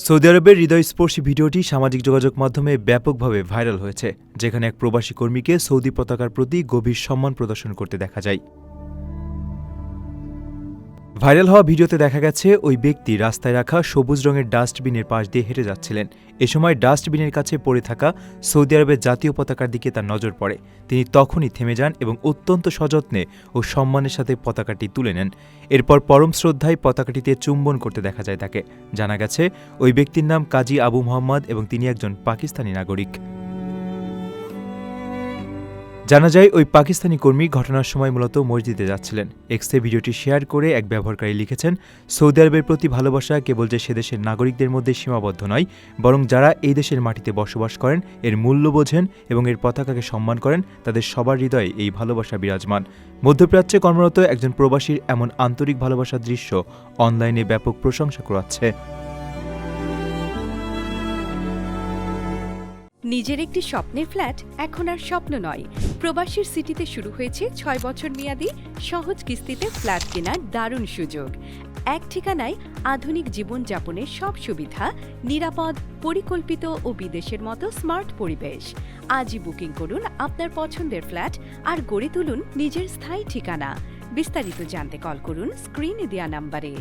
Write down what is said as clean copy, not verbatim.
Saudi আরবের হৃদয়স্পর্শী ভিডিওটি সামাজিক যোগাযোগ মাধ্যমে ব্যাপকভাবে ভাইরাল হয়েছে, যেখানে এক প্রবাসী কর্মীকে সৌদি পতাকার প্রতি গভীর সম্মান প্রদর্শন করতে দেখা যায়। ভাইরাল হওয়া ভিডিওতে দেখা গেছে ওই ব্যক্তি রাস্তায় রাখা সবুজ রঙের ডাস্টবিনের পাশ দিয়ে হেঁটে যাচ্ছিলেন। এ সময় ডাস্টবিনের কাছে পড়ে থাকা সৌদি আরবের জাতীয় পতাকার দিকে তার নজর পড়ে। তিনি তখনই থেমে যান এবং অত্যন্ত সযত্নে ও সম্মানের সাথে পতাকাটি তুলে নেন। এরপর পরম শ্রদ্ধায় পতাকাটিতে চুম্বন করতে দেখা যায় তাকে। জানা গেছে ওই ব্যক্তির নাম কাজী আবু মোহাম্মদ এবং তিনি একজন পাকিস্তানি নাগরিক। জানা যায় ওই পাকিস্তানি কর্মী ঘটনার সময় মূলত মসজিদে যাচ্ছিলেন। এক্সে ভিডিওটি শেয়ার করে এক ব্যবহারকারী লিখেছেন, সৌদি আরবের প্রতি ভালোবাসা কেবল যে সে দেশের নাগরিকদের মধ্যে সীমাবদ্ধ নয়, বরং যারা এই দেশের মাটিতে বসবাস করেন, এর মূল্য বোঝেন এবং এর পতাকাকে সম্মান করেন, তাদের সবার হৃদয়ে এই ভালোবাসা বিরাজমান। মধ্যপ্রাচ্যে কর্মরত একজন প্রবাসীর এমন আন্তরিক ভালোবাসার দৃশ্য অনলাইনে ব্যাপক প্রশংসা কুড়াচ্ছে। নিজের একটি স্বপ্নের ফ্ল্যাট এখন আর স্বপ্ন নয়। প্রবাসীর সিটিতে শুরু হয়েছে ৬ বছর মেয়াদী সহজ কিস্তিতে ফ্ল্যাট কেনার দারুণ সুযোগ। এক ঠিকানায় আধুনিক জীবনযাপনের সব সুবিধা, নিরাপদ, পরিকল্পিত ও বিদেশের মতো স্মার্ট পরিবেশ। আজই বুকিং করুন আপনার পছন্দের ফ্ল্যাট আর গড়ে তুলুন নিজের স্থায়ী ঠিকানা। বিস্তারিত জানতে কল করুন স্ক্রিনে দেওয়া নাম্বারে।